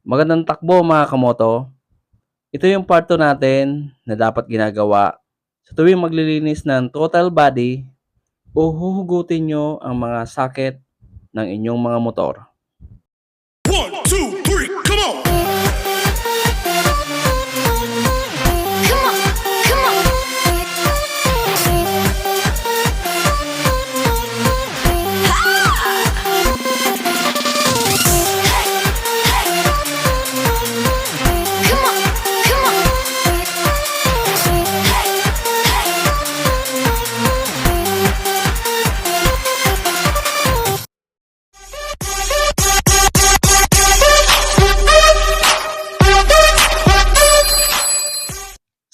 Magandang takbo mga kamoto. Ito yung part 2 natin na dapat ginagawa sa tuwing maglilinis ng throttle body o huhugutin nyo ang mga socket ng inyong mga motor. 1, 2, 3, come on!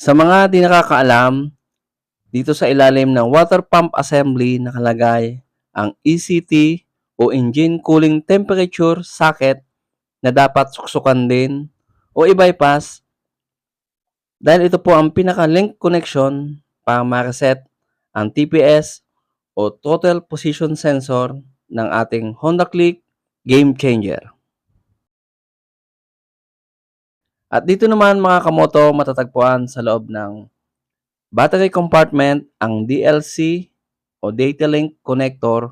Sa mga di nakakaalam, dito sa ilalim ng water pump assembly nakalagay ang ECT o Engine Cooling Temperature Socket na dapat suksukan din o i-bypass dahil ito po ang pinaka-link connection para ma-reset ang TPS o Throttle Position Sensor ng ating Honda Click Game Changer. At dito naman mga kamoto matatagpuan sa loob ng battery compartment ang DLC o Data Link Connector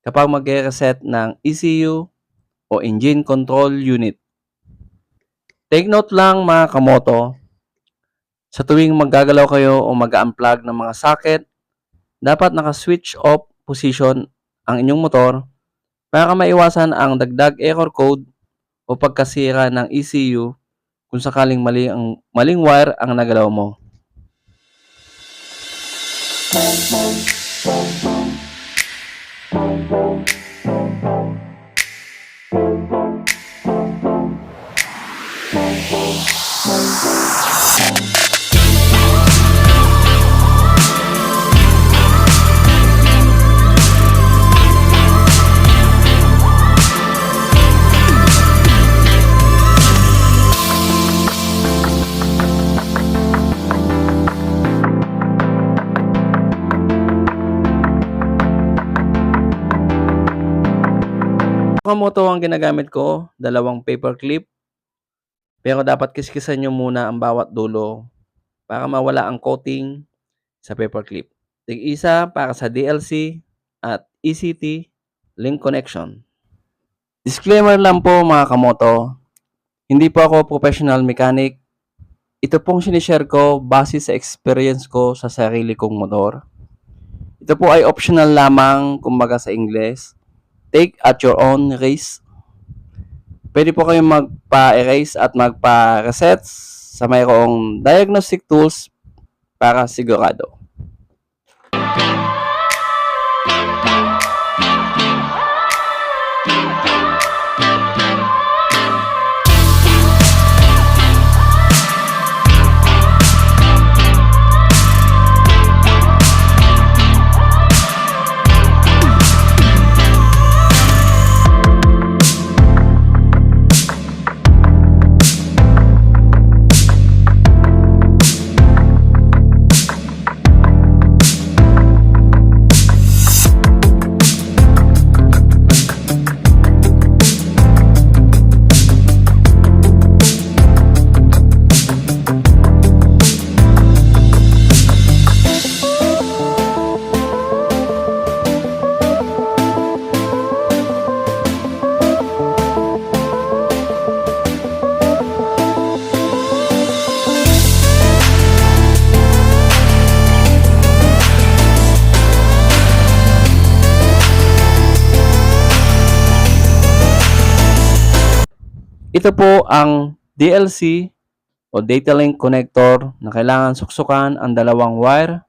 kapag mag-reset ng ECU o Engine Control Unit. Take note lang mga kamoto, sa tuwing maggagalaw kayo o mag-unplug ng mga socket, dapat naka-switch off position ang inyong motor para maiwasan ang dagdag error code o pagkasira ng ECU kung sakaling maling wire ang nagalaw mo. Kamoto ang ginagamit ko, dalawang paper clip. Pero dapat kiskisan nyo muna ang bawat dulo para mawala ang coating sa paper clip. Tig-isa para sa DLC at ECT link connection. Disclaimer lang po mga kamoto, hindi po ako professional mechanic. Ito pong sinishare ko base sa experience ko sa sarili kong motor. Ito po ay optional lamang, kumbaga sa Ingles. Take at your own risk. Pwede po kayong magpa-erase at magpa-reset sa mayroong diagnostic tools para sigurado. Ito po ang DLC o Data Link Connector na kailangan suksukan ang dalawang wire.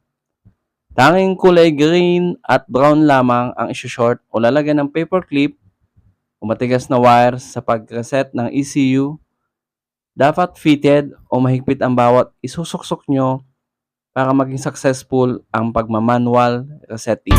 Tanging kulay green at brown lamang ang isi-short o lalagyan ng paper clip o matigas na wire sa pag-reset ng ECU. Dapat fitted o mahigpit ang bawat isusuksok nyo para maging successful ang pagmamanual resetting.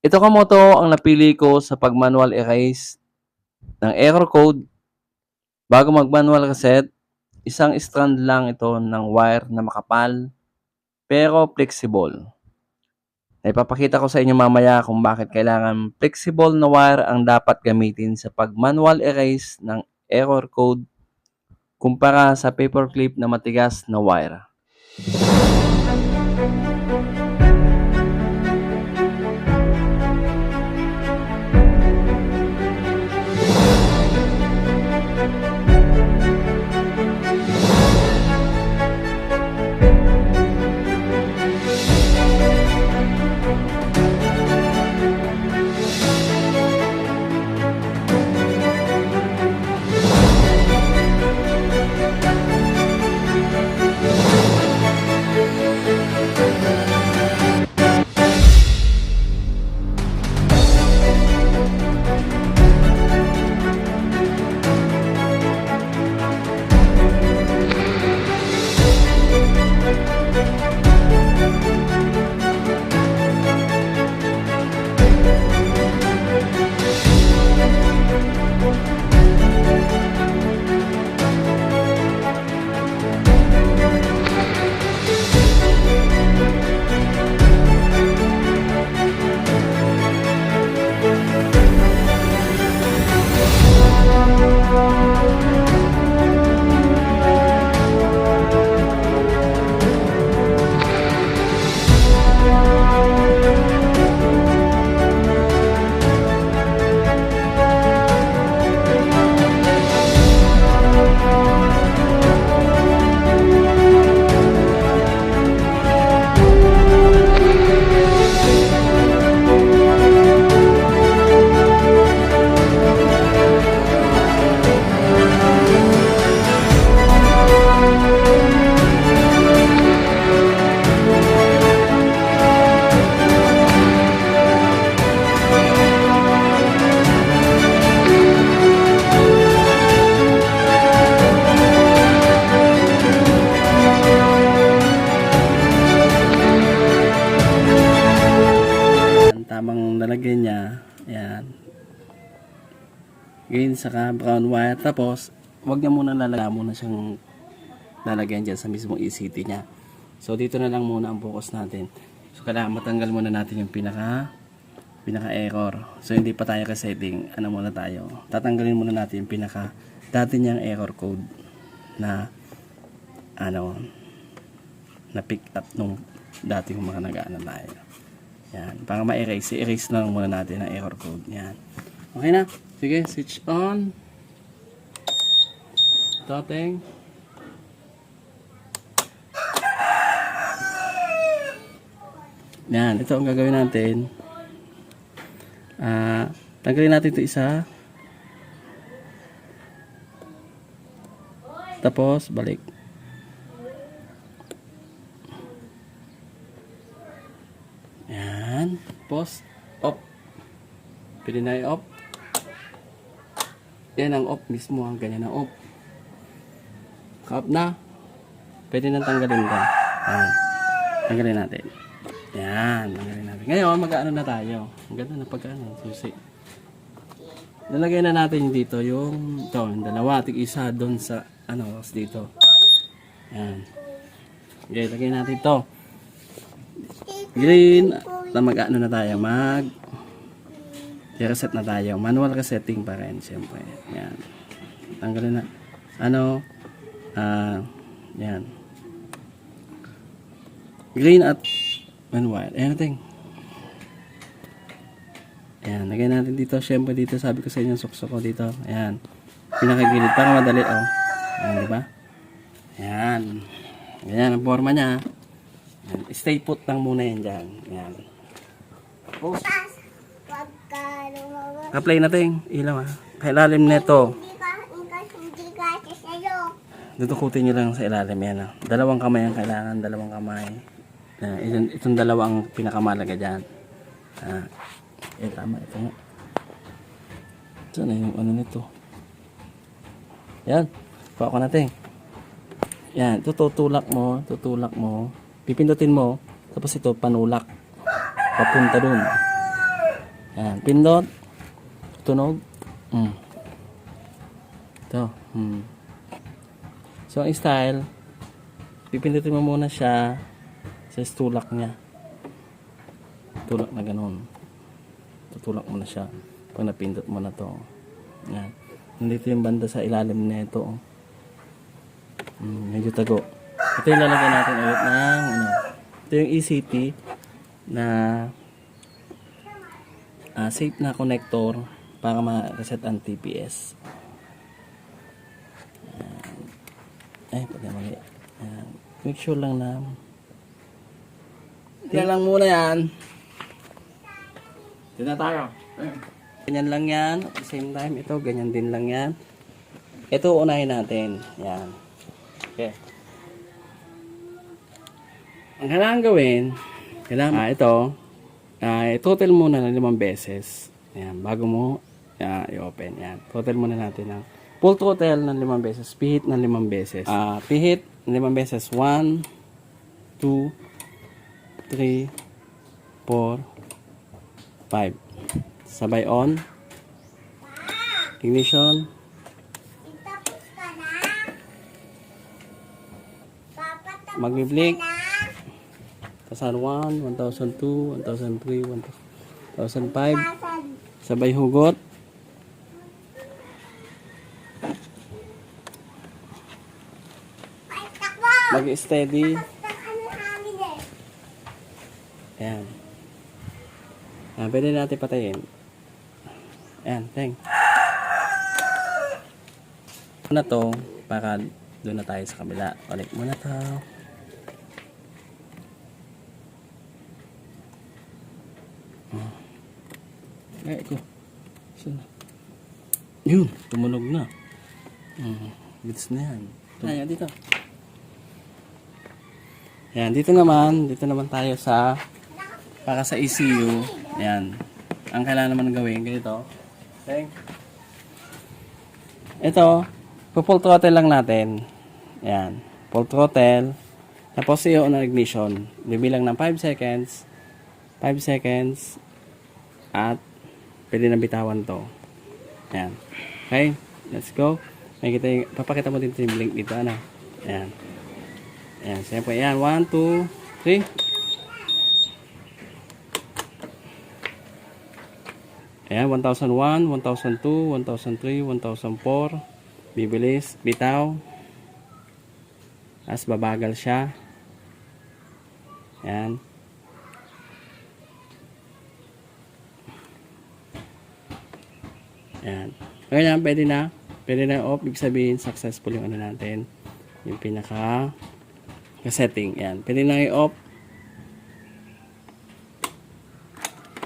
Ito Kamoto ang napili ko sa pag-manual erase ng error code. Bago mag-manual reset, isang strand lang ito ng wire na makapal pero flexible. Ipapakita ko sa inyo mamaya kung bakit kailangan flexible na wire ang dapat gamitin sa pag-manual erase ng error code kumpara sa paperclip na matigas na wire. Tamang lalagyan niya, ayan, green saka brown wire. Tapos wag niya muna siyang lalagyan dyan sa mismong ECT niya. So dito na lang muna ang focus natin. So kailangan matanggal muna natin yung pinaka error. So hindi pa tayo resetting, ano muna tayo, tatanggalin muna natin yung pinaka dati niyang error code na na pick up nung dating mga nag-aano tayo. Yan, para ma-erase, erase lang muna natin ang error code. Yan. Okay na? Sige, switch on. Toteng. Yan, ito ang gagawin natin. Tanggalin natin ito isa. Tapos, balik. Yan. Pause. Off. Pwede na i-off. Yan ang off mismo. Ang ganyan ang off. Ka-off na. Pwede nang tanggalin ito. Yan. Tanggalin natin. Yan. Tanggalin natin. Ngayon, mag-ano na tayo. Ang ganda na pag-ano. Susi. Nalagay na natin dito yung dalawa. Tig-isa doon sa dito. Yan. Okay, lagay natin ito. Green, mag-ano na tayo, reset na tayo, manual resetting pa rin, siyempre. Yan, tanggalin na, yan, green at manual, anything. Yan, lagay natin dito, siyempre dito, sabi ko sa inyo, suksok ko dito, yan, pinakagilid, para madali, yan, diba? Yan, ganyan ang forma niya. Yan. Stay put lang muna yan dyan. Yan. Post. Apply natin. Ilaw Kailalim nito. Dudukutin nyo lang sa ilalim yan. Dalawang kamay ang kailangan. Dalawang kamay. Itong dalawang pinakamalaga dyan. Tama. Ito nga. Saan na yung nito? Yan. Pako natin. Yan. Ito tutulak mo. Pipindutin mo, tapos ito panulak papunta dun. Yan, pindot. Tunog. Ito. So, ang style, pipindutin mo muna siya sa tulak niya. Tulak na ganun. Tutulak mo na siya. Pag napindot mo na to. Yan. Nandito yung banda sa ilalim na ito. Medyo tago. Ito yung lalagyan natin ulit ng ano. Ito yung ECT na safe na connector para ma-reset ang TPS. Pwede mali. Make sure lang na tingnan lang muna yan. Dito na tayo. Ganyan lang yan. At the same time, ito, ganyan din lang yan. Ito, unahin natin. Yan. Okay. Ang kailangan gawin, ito, total muna ng 5 beses. Yan, bago mo i-open. Yan. Total muna natin ng full total ng 5 beses. Pihit ng 5 beses. Pihit ng 5 beses. 1, 2, 3, 4, 5. Sabay on. Ignition. Mag-blink. 1,001, 1,002, 1,003, 1,005. Sabay hugot. Mag-steady. Ayan. Pwede natin patayin. Ayan, thank. Na to, para doon na tayo sa kabila. Balik muna to. Iko. Yun, tumunog na. Bits na yan. Ayan, dito. Ayan, dito naman tayo sa para sa ECU. Ayan. Ang kailangan naman gawin, ganito. Okay. Ito, full throttle lang natin. Ayan. Full throttle. Tapos i-on ang ignition. Bibilang ng 5 seconds. 5 seconds. At pwede na bitawan to. Ayan. Okay. Let's go. Papakita mo din yung blink dito. Ano? Ayan. Ayan. Siyempre. Ayan. 1, 2, 3. Ayan, 1,001, 1,002, 1,003, 1,004. Bibilis, bitaw. As babagal siya. Ayan. Ayan. Ngayon, pwede na off. Ibig sabihin, successful yung ano natin. Yung pinaka setting. Ayan. Pwede na i-off.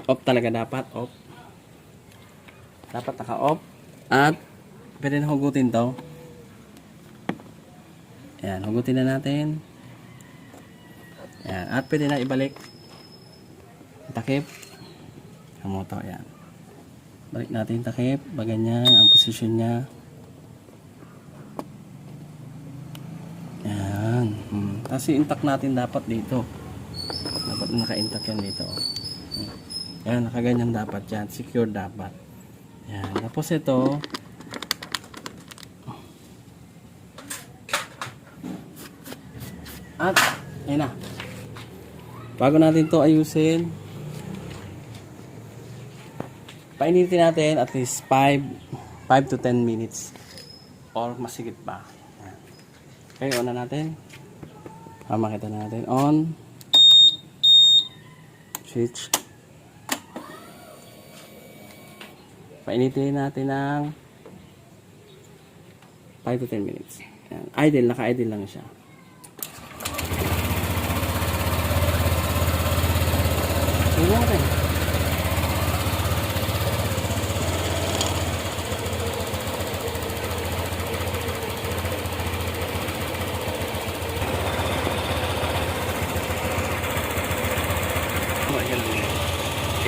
Off talaga dapat. Off. Dapat naka-off. At pwede na hugutin to. Ayan, hugutin na natin. Ayan, at pwede na ibalik. Takip. Ang moto, ayan. Balik natin takip. Baganyan ang posisyon niya. Ayan. Kasi intact natin dapat dito. Dapat naka-intact yan dito. Ayan, nakaganyan dapat yan. Secure dapat. Ayan. Tapos ito. At, ayan na. Bago natin to ayusin, painitin natin at least 5 to 10 minutes. Or masigit pa. Ayan. Okay, on na natin. Makita natin. On. Switch. Painitin natin ng 5 to 10 minutes. Ayan. Idle, naka-idle lang siya. Tingnan natin.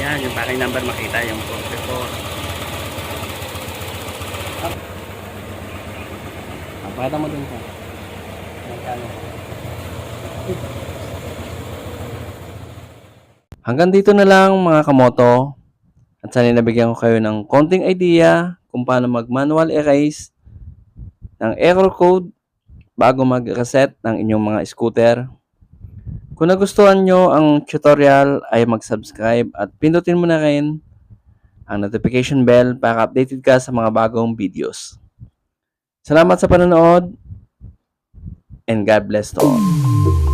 Yan, yung packing number makita, yung 44. Pakita mo din ka. Hanggang dito na lang mga kamoto. At sana nabigyan ko kayo ng konting idea kung paano mag-manual erase ng error code bago mag-reset ng inyong mga scooter. Kung nagustuhan nyo ang tutorial ay mag-subscribe at pindutin mo na rin ang notification bell para updated ka sa mga bagong videos. Salamat sa panonood and God bless to all.